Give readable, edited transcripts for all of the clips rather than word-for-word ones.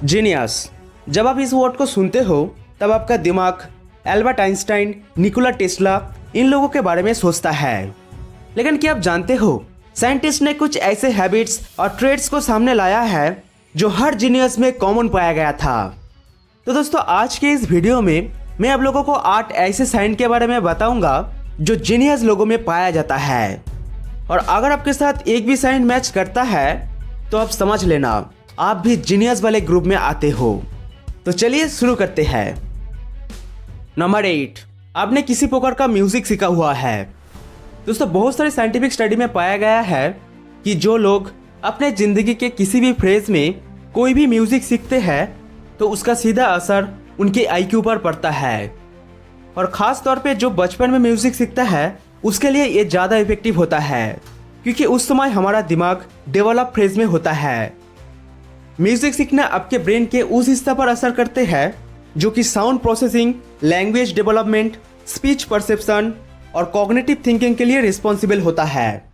Genius. जब आप इस वर्ड को सुनते हो तब आपका दिमाग एल्बर्ट आइंस्टाइन, निकोला टेस्ला इन लोगों के बारे में सोचता है। लेकिन क्या आप जानते हो साइंटिस्ट ने कुछ ऐसे हैबिट्स और ट्रेड्स को सामने लाया है जो हर जीनियस में कॉमन पाया गया था। तो दोस्तों आज के इस वीडियो में मैं आप लोगों को 8 ऐसे साइन के बारे में बताऊंगा जो जीनियस लोगों में पाया जाता है। और अगर आपके साथ एक भी साइन मैच करता है तो आप समझ लेना आप भी जीनियस वाले ग्रुप में आते हो। तो चलिए शुरू करते हैं। नंबर 8, आपने किसी प्रकार का म्यूजिक सीखा हुआ है। दोस्तों बहुत सारे साइंटिफिक स्टडी में पाया गया है कि जो लोग अपने जिंदगी के किसी भी फेज में कोई भी म्यूजिक सीखते हैं तो उसका सीधा असर उनके आईक्यू पर पड़ता है। और ख़ास तौर पे जो बचपन में म्यूजिक सीखता है उसके लिए ये ज़्यादा इफेक्टिव होता है क्योंकि उस समय हमारा दिमाग डेवलप फेज में होता है। म्यूजिक सीखना आपके ब्रेन के उस हिस्सा पर असर करते हैं जो कि sound processing, language development, speech perception और कॉग्निटिव थिंकिंग के लिए रिस्पॉन्सिबल होता है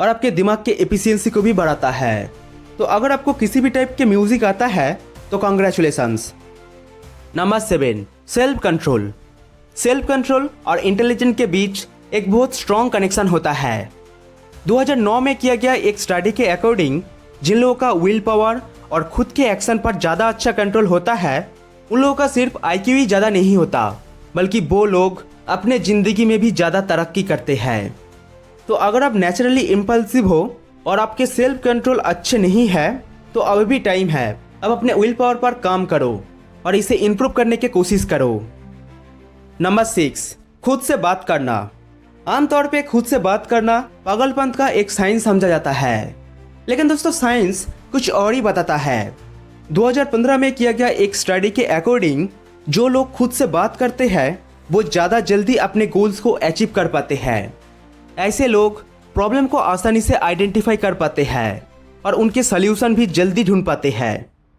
और आपके दिमाग के एफिशिएंसी को भी बढ़ाता है। तो अगर आपको किसी भी टाइप के म्यूजिक आता है तो congratulations. Number 7, self control. Self control और इंटेलिजेंस के बीच एक बहुत स्ट्रॉन्ग कनेक्शन होता है। 2009 में किया गया एक स्टडी के अकॉर्डिंग जिन लोगों का विल पावर और खुद के एक्शन पर ज़्यादा अच्छा कंट्रोल होता है उन लोगों का सिर्फ आईक्यू ही ज़्यादा नहीं होता बल्कि वो लोग अपने ज़िंदगी में भी ज़्यादा तरक्की करते हैं। तो अगर आप नेचुरली इम्पल्सिव हो और आपके सेल्फ कंट्रोल अच्छे नहीं है तो अभी भी टाइम है। अब अपने विल पावर पर काम करो और इसे इम्प्रूव करने की कोशिश करो। नंबर 6, खुद से बात करना। आमतौर पे खुद से बात करना पागलपन का एक साइन समझा जाता है, लेकिन दोस्तों साइंस कुछ और ही बताता है। 2015 में किया गया एक स्टडी के अकॉर्डिंग जो लोग खुद से बात करते हैं वो ज़्यादा जल्दी अपने गोल्स को अचीव कर पाते हैं। ऐसे लोग प्रॉब्लम को आसानी से आइडेंटिफाई कर पाते हैं और उनके सल्यूशन भी जल्दी ढूंढ पाते हैं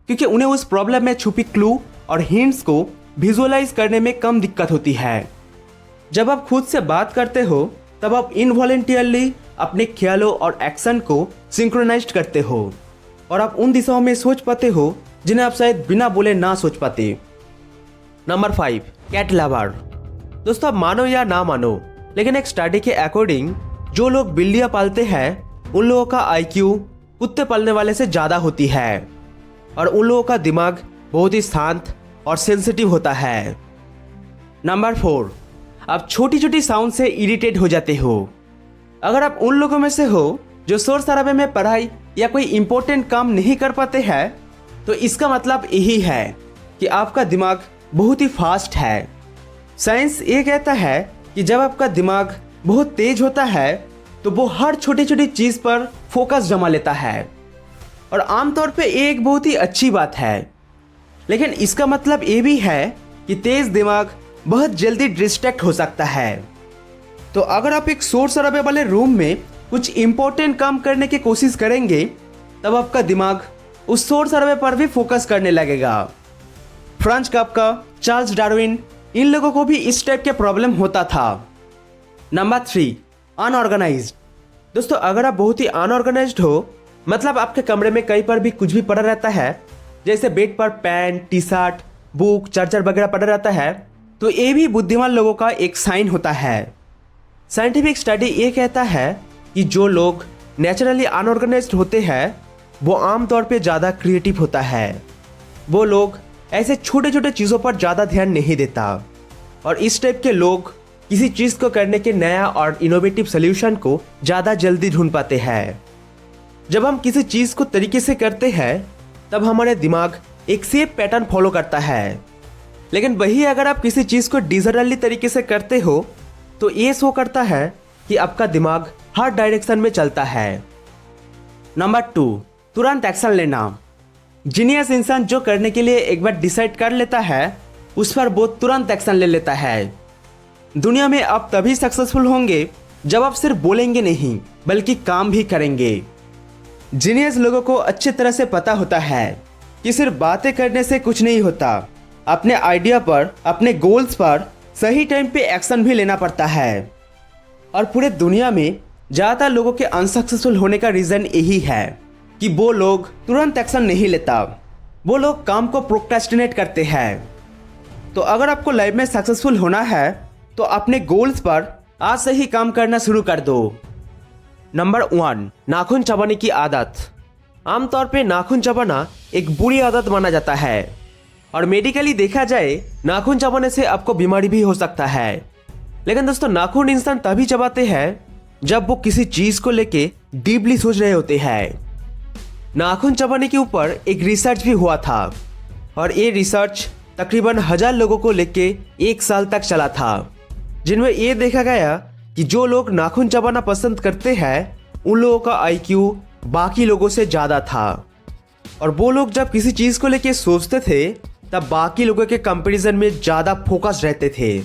क्योंकि उन्हें उस प्रॉब्लम में छुपी क्लू और हिंट्स को विजुअलाइज करने में कम दिक्कत होती है। जब आप खुद से बात करते हो तब आप इनवॉलेंटियरली अपने ख्यालों और एक्शन को सिंक्रोनाइज करते हो और आप उन दिशाओं में सोच पाते हो जिन्हें आप शायद बिना बोले ना सोच पाते। Number 5, cat lover. दोस्तों आप मानो या ना मानो लेकिन एक स्टडी के अकॉर्डिंग जो लोग बिल्लियां पालते हैं उन लोगों का आईक्यू कुत्ते पालने वाले से ज़्यादा होती है और उन लोगों का दिमाग बहुत ही शांत और सेंसिटिव होता है। नंबर 4, आप छोटी छोटी साउंड से इरिटेट हो जाते हो। अगर आप उन लोगों में से हो जो शोर शराबे में पढ़ाई या कोई इंपॉर्टेंट काम नहीं कर पाते हैं तो इसका मतलब यही है कि आपका दिमाग बहुत ही फास्ट है। साइंस ये कहता है कि जब आपका दिमाग बहुत तेज होता है तो वो हर छोटी छोटी चीज़ पर फोकस जमा लेता है और आमतौर पे ये एक बहुत ही अच्छी बात है। लेकिन इसका मतलब ये भी है कि तेज दिमाग बहुत जल्दी डिस्ट्रैक्ट हो सकता है। तो अगर आप एक शोर शराबे वाले रूम में कुछ इंपॉर्टेंट काम करने की कोशिश करेंगे तब आपका दिमाग उस शोर शराबे पर भी फोकस करने लगेगा। फ्रांज काफ्का, चार्ल्स डार्विन इन लोगों को भी इस टाइप के प्रॉब्लम होता था। Number 3, unorganised. दोस्तों अगर आप बहुत ही अनऑर्गेनाइज्ड हो मतलब आपके कमरे में कहीं पर भी कुछ भी पड़ा रहता है जैसे बेड पर pen, T shirt, book, charger वगैरह पड़ा रहता है तो ये भी बुद्धिमान लोगों का एक साइन होता है। साइंटिफिक स्टडी ये कहता है कि जो लोग नेचुरली अनऑर्गेनाइज्ड होते हैं वो आमतौर पे ज़्यादा क्रिएटिव होता है। वो लोग ऐसे छोटे छोटे चीज़ों पर ज़्यादा ध्यान नहीं देता और इस टाइप के लोग किसी चीज़ को करने के नया और इनोवेटिव सोल्यूशन को ज़्यादा जल्दी ढूंढ पाते हैं। जब हम किसी चीज़ को तरीके से करते हैं तब हमारे दिमाग एक सेफ पैटर्न फॉलो करता है, लेकिन वही अगर आप किसी चीज़ को डिजायरली तरीके से करते हो तो ये शो करता है कि आपका दिमाग हर डायरेक्शन में चलता है। नंबर 2, तुरंत एक्शन लेना। जीनियस इंसान जो करने के लिए एक बार डिसाइड कर लेता है उस पर वो तुरंत एक्शन ले लेता है। दुनिया में आप तभी सक्सेसफुल होंगे जब आप सिर्फ बोलेंगे नहीं बल्कि काम भी करेंगे। जीनियस लोगों को अच्छी तरह से पता होता है कि सिर्फ बातें करने से कुछ नहीं होता, अपने आइडिया पर, अपने गोल्स पर सही टाइम पे एक्शन भी लेना पड़ता है। और पूरे दुनिया में ज़्यादातर लोगों के अनसक्सेसफुल होने का रीज़न यही है कि वो लोग तुरंत एक्शन नहीं लेता, वो लोग काम को प्रोक्रेस्टिनेट करते हैं। तो अगर आपको लाइफ में सक्सेसफुल होना है तो अपने गोल्स पर आज से ही काम करना शुरू कर दो। नंबर 1, नाखून चबाने की आदत। आमतौर पे नाखून चबाना एक बुरी आदत माना जाता है और मेडिकली देखा जाए नाखून चबाने से आपको बीमारी भी हो सकता है। लेकिन दोस्तों, नाखून इंसान तभी चबाते हैं जब वो किसी चीज को लेके डीपली सोच रहे होते हैं। नाखून चबाने के ऊपर एक रिसर्च भी हुआ था और ये रिसर्च तकरीबन 1000 लोगों को लेके 1 साल तक चला था, जिनमें ये देखा गया कि जो लोग नाखून चबाना पसंद करते हैं उन लोगों का आईक्यू बाकी लोगों से ज़्यादा था और वो लोग जब किसी चीज़ को लेके सोचते थे तब बाकी लोगों के कंपैरिजन में ज़्यादा फोकस रहते थे।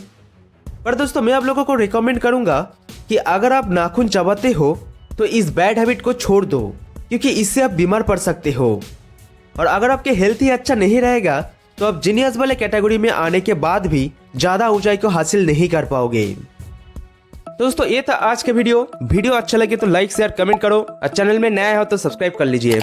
पर दोस्तों, मैं आप लोगों को रिकमेंड करूंगा कि अगर आप नाखून चबाते हो तो इस बैड हैबिट को छोड़ दो, क्योंकि इससे आप बीमार पड़ सकते हो और अगर आपके हेल्थ ही अच्छा नहीं रहेगा तो आप जीनियस वाले कैटेगरी में आने के बाद भी ज़्यादा ऊंचाई को हासिल नहीं कर पाओगे। दोस्तों, ये था आज का वीडियो अच्छा लगे तो लाइक शेयर कमेंट करो और चैनल में नया हो तो सब्सक्राइब कर लीजिए।